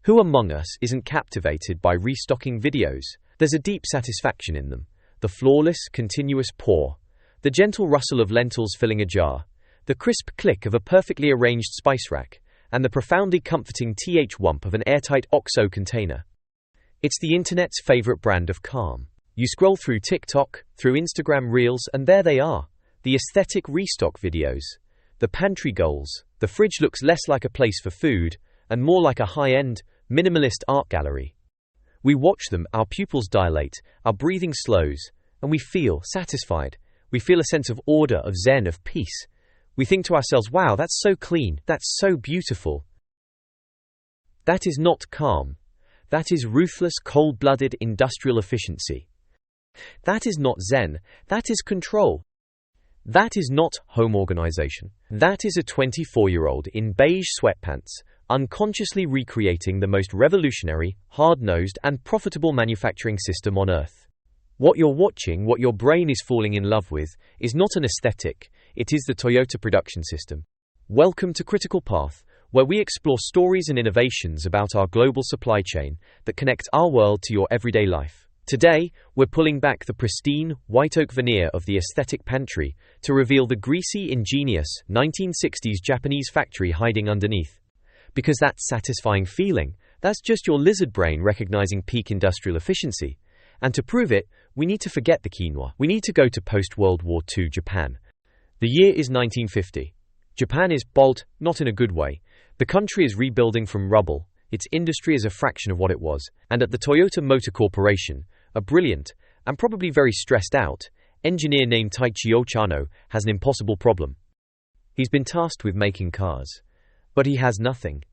Who among us isn't captivated by restocking videos? There's a deep satisfaction in them. The flawless, continuous pour, the gentle rustle of lentils filling a jar, the crisp click of a perfectly arranged spice rack, and the profoundly comforting whump of an airtight OXO container. It's the internet's favorite brand of calm. You scroll through TikTok, through Instagram Reels, and there they are. The aesthetic restock videos. The pantry goals. The fridge looks less like a place for food, and more like a high-end, minimalist art gallery. We watch them, our pupils dilate, our breathing slows, and we feel satisfied. We feel a sense of order, of zen, of peace. We think to ourselves, wow, that's so clean, that's so beautiful. That is not calm. That is ruthless, cold-blooded industrial efficiency. That is not zen, that is control. That is not home organization. That is a 24-year-old in beige sweatpants, unconsciously recreating the most revolutionary, hard-nosed, and profitable manufacturing system on Earth. What you're watching, what your brain is falling in love with, is not an aesthetic, it is the Toyota production system. Welcome to Critical Path, where we explore stories and innovations about our global supply chain that connect our world to your everyday life. Today, we're pulling back the pristine, white oak veneer of the aesthetic pantry to reveal the greasy, ingenious, 1960s Japanese factory hiding underneath. Because that satisfying feeling, that's just your lizard brain recognizing peak industrial efficiency. And to prove it, we need to forget the quinoa. We need to go to post-World War II Japan. The year is 1950. Japan is bold, not in a good way. The country is rebuilding from rubble. Its industry is a fraction of what it was. And at the Toyota Motor Corporation, a brilliant, and probably very stressed out, engineer named Taiichi Ohno has an impossible problem. He's been tasked with making cars. But he has nothing.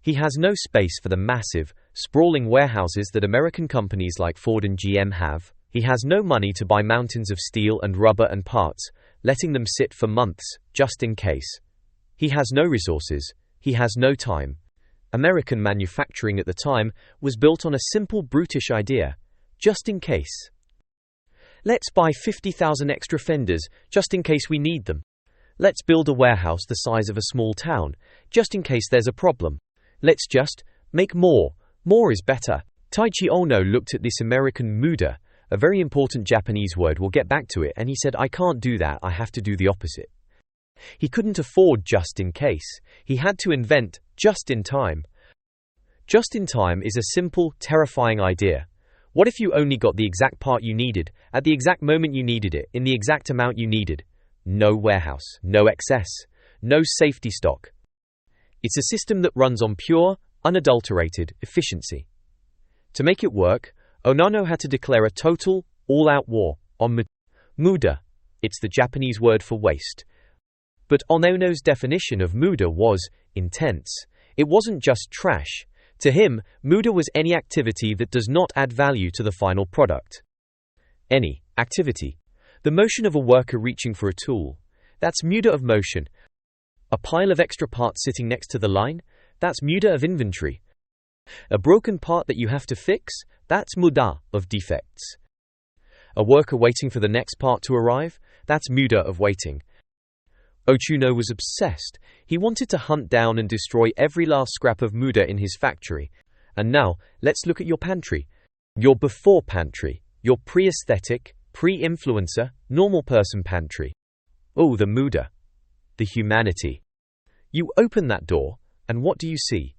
He has no space for the massive, sprawling warehouses that American companies like Ford and GM have. He has no money to buy mountains of steel and rubber and parts, letting them sit for months, just in case. He has no resources. He has no time. American manufacturing at the time was built on a simple brutish idea. Just in case. Let's buy 50,000 extra fenders, just in case we need them. Let's build a warehouse the size of a small town, just in case there's a problem. Let's just make more. More is better. Taiichi Ohno looked at this American Muda, a very important Japanese word, we'll get back to it, and he said, I can't do that, I have to do the opposite. He couldn't afford just in case. He had to invent just in time. Just in time is a simple, terrifying idea. What if you only got the exact part you needed, at the exact moment you needed it, in the exact amount you needed? No warehouse, no excess, no safety stock. It's a system that runs on pure, unadulterated efficiency. To make it work, Ohno had to declare a total, all-out war on Muda. It's the Japanese word for waste. But Ohno's definition of Muda was intense. It wasn't just trash. To him, Muda was any activity that does not add value to the final product. Any activity. The motion of a worker reaching for a tool. That's Muda of motion. A pile of extra parts sitting next to the line. That's Muda of inventory. A broken part that you have to fix. That's Muda of defects. A worker waiting for the next part to arrive. That's Muda of waiting. Ohno was obsessed. He wanted to hunt down and destroy every last scrap of Muda in his factory. And now, let's look at your pantry. Your before pantry. Your pre-aesthetic, pre-influencer, normal person pantry. Oh, the Muda. The humanity. You open that door, and what do you see?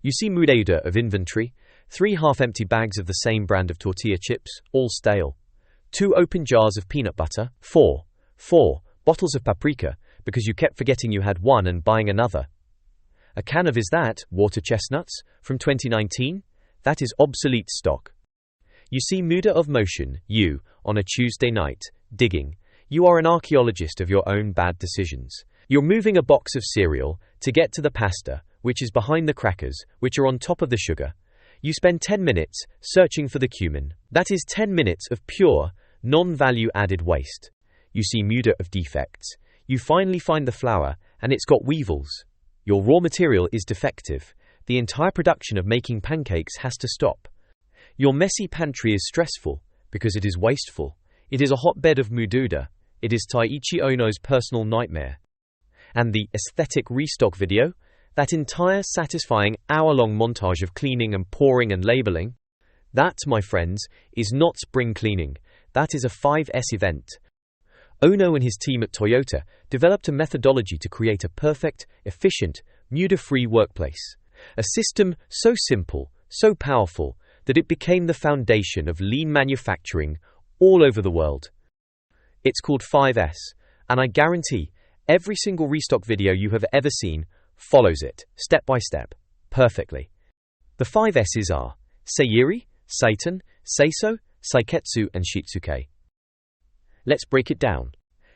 You see Muda of inventory, 3 half-empty bags of the same brand of tortilla chips, all stale. 2 open jars of peanut butter, 4 bottles of paprika, because you kept forgetting you had one and buying another. A can of water chestnuts, from 2019? That is obsolete stock. You see Muda of motion, you, on a Tuesday night, digging. You are an archaeologist of your own bad decisions. You're moving a box of cereal to get to the pasta, which is behind the crackers, which are on top of the sugar. You spend 10 minutes searching for the cumin. That is 10 minutes of pure, non-value added waste. You see Muda of defects. You finally find the flour, and it's got weevils. Your raw material is defective. The entire production of making pancakes has to stop. Your messy pantry is stressful, because it is wasteful. It is a hotbed of Muda. It is Taiichi Ohno's personal nightmare. And the aesthetic restock video? That entire satisfying hour-long montage of cleaning and pouring and labeling? That, my friends, is not spring cleaning. That is a 5S event. Ohno and his team at Toyota developed a methodology to create a perfect, efficient, Muda-free workplace. A system so simple, so powerful, that it became the foundation of lean manufacturing all over the world. It's called 5S, and I guarantee every single restock video you have ever seen follows it, step by step, perfectly. The 5 S's are Seiyuri, Seitan, Seiso, Saiketsu, and Shitsuke. Let's break it down.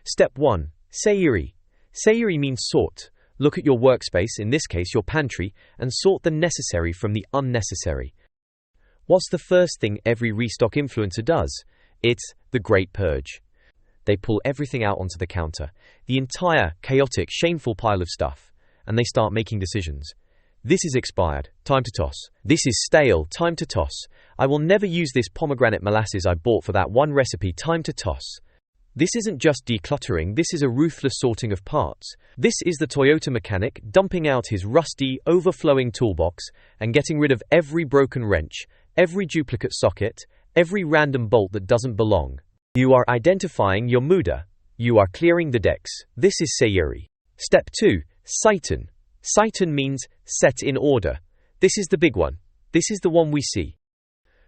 Step 1. Seiyuri. Seiyuri means sort. Look at your workspace, in this case your pantry, and sort the necessary from the unnecessary. What's the first thing every restock influencer does? It's the Great Purge. They pull everything out onto the counter, the entire chaotic, shameful pile of stuff, and they start making decisions. This is expired, time to toss. This is stale, time to toss. I will never use this pomegranate molasses I bought for that one recipe, time to toss. This isn't just decluttering, this is a ruthless sorting of parts. This is the Toyota mechanic dumping out his rusty, overflowing toolbox and getting rid of every broken wrench, every duplicate socket, every random bolt that doesn't belong. You are identifying your Muda. You are clearing the decks. This is Seiyuri. Step 2. Seitan. Seitan means set in order. This is the big one. This is the one we see.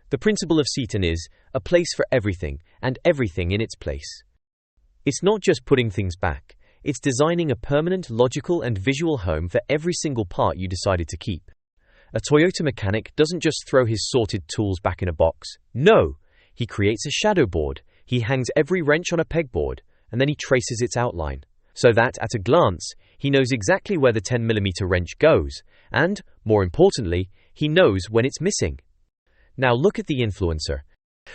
The principle of Seitan is a place for everything and everything in its place. It's not just putting things back. It's designing a permanent, logical and visual home for every single part you decided to keep. A Toyota mechanic doesn't just throw his sorted tools back in a box. No! He creates a shadow board. He hangs every wrench on a pegboard, and then he traces its outline, so that, at a glance, he knows exactly where the 10mm wrench goes, and, more importantly, he knows when it's missing. Now look at the influencer.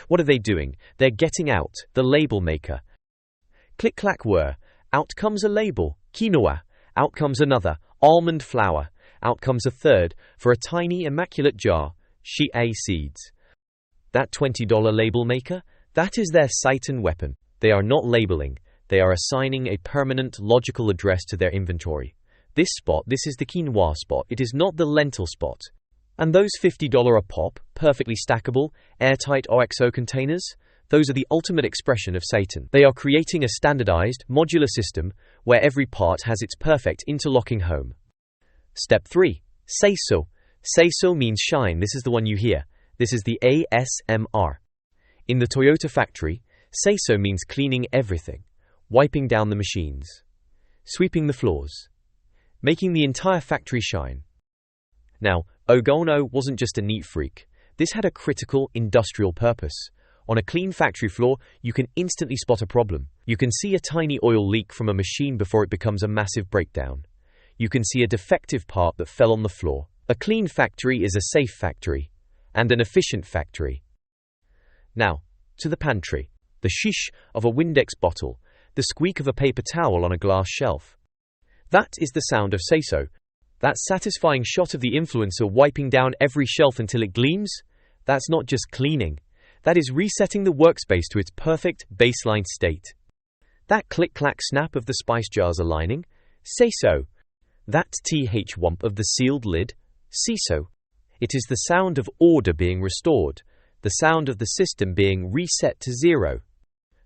What are they doing? They're getting out the label maker. Click-clack whir. Out comes a label, quinoa. Out comes another, almond flour. Out comes a third, for a tiny immaculate jar, chia seeds. That $20 label maker? That is their Seitan weapon. They are not labeling. They are assigning a permanent, logical address to their inventory. This spot, this is the quinoa spot. It is not the lentil spot. And those $50 a pop, perfectly stackable, airtight OXO containers? Those are the ultimate expression of Seitan. They are creating a standardized, modular system where every part has its perfect interlocking home. Step 3. Seiso. Seiso means shine. This is the one you hear. This is the ASMR. In the Toyota factory, Seiso means cleaning everything, wiping down the machines, sweeping the floors, making the entire factory shine. Now, Ohno wasn't just a neat freak. This had a critical, industrial purpose. On a clean factory floor, you can instantly spot a problem. You can see a tiny oil leak from a machine before it becomes a massive breakdown. You can see a defective part that fell on the floor. A clean factory is a safe factory, and an efficient factory. Now, to the pantry. The shish of a Windex bottle, the squeak of a paper towel on a glass shelf. That is the sound of Seiso. That satisfying shot of the influencer wiping down every shelf until it gleams? That's not just cleaning. That is resetting the workspace to its perfect, baseline state. That click-clack snap of the spice jars aligning? Seiso. That th-wump of the sealed lid? Seiso. It is the sound of order being restored, the sound of the system being reset to zero.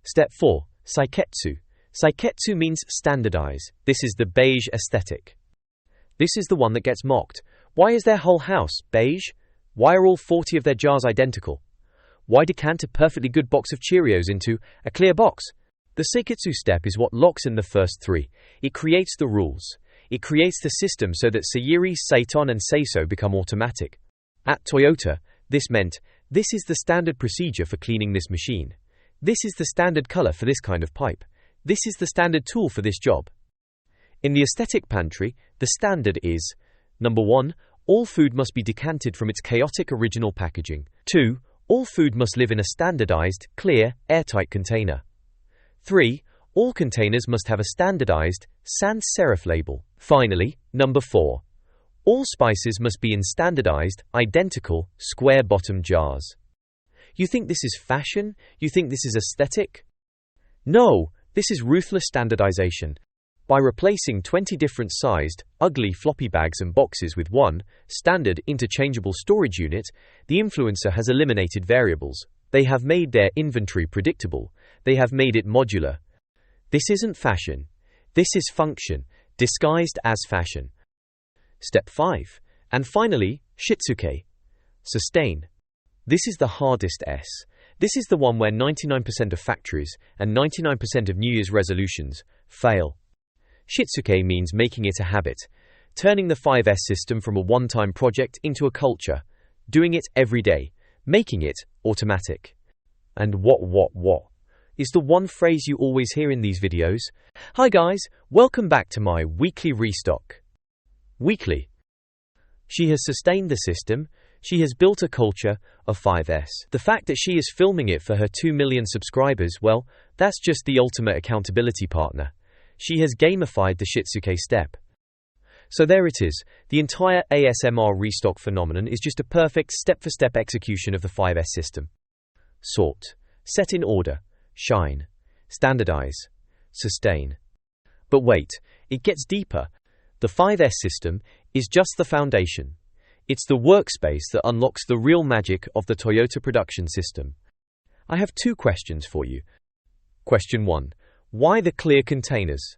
Step 4. Saiketsu. Saiketsu means standardize. This is the beige aesthetic. This is the one that gets mocked. Why is their whole house beige? Why are all 40 of their jars identical? Why decant a perfectly good box of Cheerios into a clear box? The Saiketsu step is what locks in the first 3. It creates the rules. It creates the system so that Seiyuri, Seitan and Seiso become automatic. At Toyota, this meant, this is the standard procedure for cleaning this machine. This is the standard color for this kind of pipe. This is the standard tool for this job. In the aesthetic pantry, the standard is: number 1, all food must be decanted from its chaotic original packaging. 2, all food must live in a standardized, clear, airtight container. 3, all containers must have a standardized, sans serif label. Finally, number 4, all spices must be in standardized, identical, square-bottom jars. You think this is fashion? You think this is aesthetic? No, this is ruthless standardization. By replacing 20 different sized, ugly floppy bags and boxes with one standard interchangeable storage unit, the influencer has eliminated variables. They have made their inventory predictable. They have made it modular. This isn't fashion. This is function, disguised as fashion. Step 5. And finally, Shitsuke. Sustain. This is the hardest S. This is the one where 99% of factories and 99% of New Year's resolutions fail. Shitsuke means making it a habit, turning the 5S system from a one-time project into a culture, doing it every day, making it automatic. And what is the one phrase you always hear in these videos? Hi guys, welcome back to my weekly restock. Weekly. She has sustained the system. She has built a culture of 5S. The fact that she is filming it for her 2 million subscribers, well, that's just the ultimate accountability partner. She has gamified the Shitsuke step. So there it is. The entire ASMR restock phenomenon is just a perfect step-for-step execution of the 5S system. Sort. Set in order. Shine. Standardize. Sustain. But wait, it gets deeper. The 5S system is just the foundation. It's the workspace that unlocks the real magic of the Toyota production system. I have 2 questions for you. Question 1. Why the clear containers?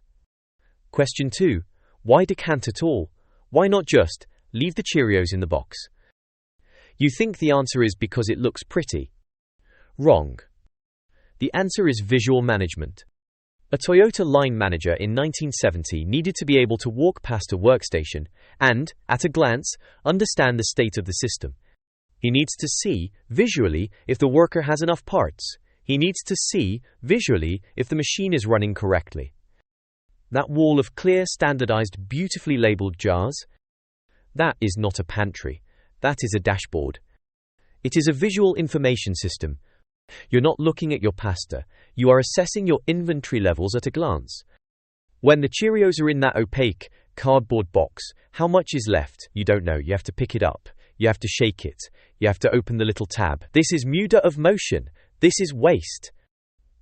Question 2. Why decant at all? Why not just leave the Cheerios in the box? You think the answer is because it looks pretty. Wrong. The answer is visual management. A Toyota line manager in 1970 needed to be able to walk past a workstation and, at a glance, understand the state of the system. He needs to see, visually, if the worker has enough parts. He needs to see, visually, if the machine is running correctly. That wall of clear, standardized, beautifully labeled jars? That is not a pantry. That is a dashboard. It is a visual information system. You're not looking at your pasta. You are assessing your inventory levels at a glance. When the Cheerios are in that opaque, cardboard box, how much is left? You don't know. You have to pick it up. You have to shake it. You have to open the little tab. This is Muda of motion. This is waste.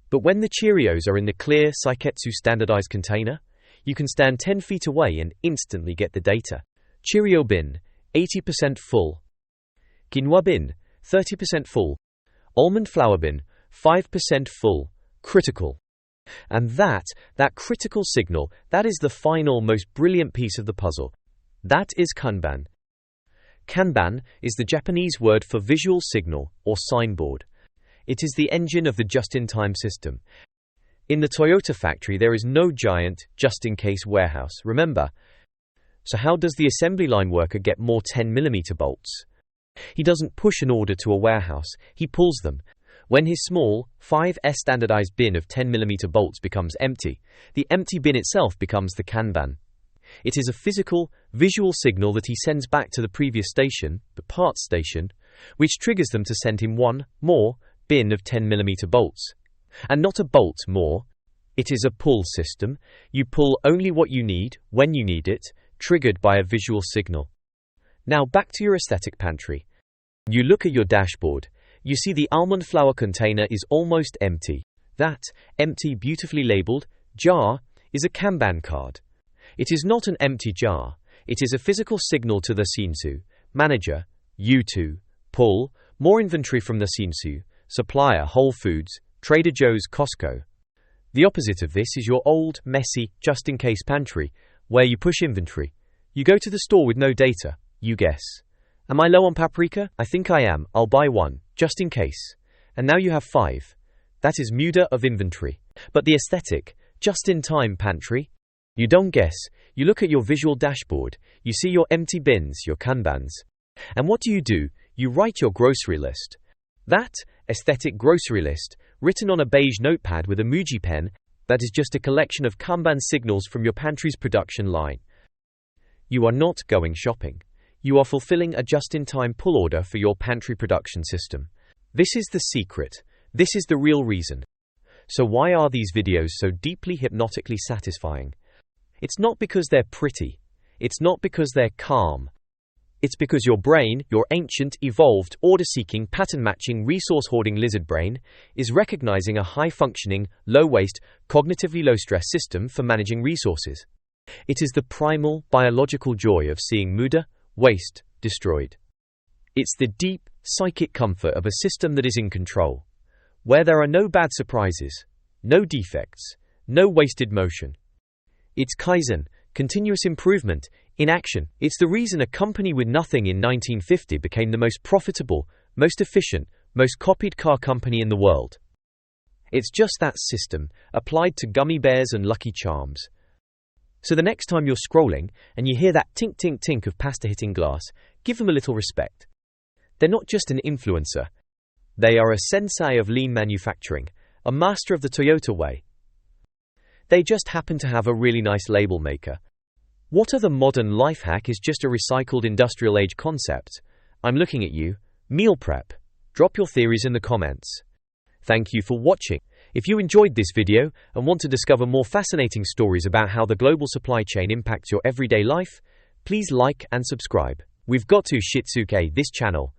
But when the Cheerios are in the clear Saiketsu standardized container, you can stand 10 feet away and instantly get the data. Cheerio bin, 80% full. Quinoa bin, 30% full. Almond flour bin, 5% full. Critical. And that critical signal, that is the final, most brilliant piece of the puzzle. That is Kanban. Kanban is the Japanese word for visual signal or signboard. It is the engine of the just-in-time system. In the Toyota factory there is no giant, just-in-case warehouse, remember? So how does the assembly line worker get more 10mm bolts? He doesn't push an order to a warehouse, he pulls them. When his small, 5S standardized bin of 10mm bolts becomes empty, the empty bin itself becomes the Kanban. It is a physical, visual signal that he sends back to the previous station, the parts station, which triggers them to send him one more bin of 10mm bolts. And not a bolt more. It is a pull system. You pull only what you need, when you need it, triggered by a visual signal. Now back to your aesthetic pantry. You look at your dashboard. You see the almond flour container is almost empty. That empty, beautifully labeled jar is a Kanban card. It is not an empty jar. It is a physical signal to the Shinsu manager, you to pull more inventory from the Shinsu supplier, Whole Foods, Trader Joe's, Costco. The opposite of this is your old, messy, just-in-case pantry, where you push inventory. You go to the store with no data. You guess. Am I low on paprika? I think I am. I'll buy one, just in case. And now you have 5. That is Muda of inventory. But the aesthetic, just-in-time pantry? You don't guess. You look at your visual dashboard. You see your empty bins, your Kanbans. And what do? You write your grocery list. That aesthetic grocery list, written on a beige notepad with a Muji pen, that is just a collection of Kanban signals from your pantry's production line. You are not going shopping. You are fulfilling a just-in-time pull order for your pantry production system. This is the secret. This is the real reason. So why are these videos so deeply hypnotically satisfying? It's not because they're pretty. It's not because they're calm. It's because your brain, your ancient, evolved, order-seeking, pattern-matching, resource-hoarding lizard brain, is recognizing a high-functioning, low-waste, cognitively low-stress system for managing resources. It is the primal, biological joy of seeing Muda, waste, destroyed. It's the deep, psychic comfort of a system that is in control, where there are no bad surprises, no defects, no wasted motion. It's Kaizen, continuous improvement, in action. It's the reason a company with nothing in 1950 became the most profitable, most efficient, most copied car company in the world. It's just that system, applied to gummy bears and Lucky Charms. So the next time you're scrolling, and you hear that tink tink tink of pasta hitting glass, give them a little respect. They're not just an influencer. They are a sensei of lean manufacturing, a master of the Toyota way. They just happen to have a really nice label maker. What other modern life hack is just a recycled industrial age concept? I'm looking at you. Meal prep. Drop your theories in the comments. Thank you for watching. If you enjoyed this video and want to discover more fascinating stories about how the global supply chain impacts your everyday life, please like and subscribe. We've got to Shitsuke this channel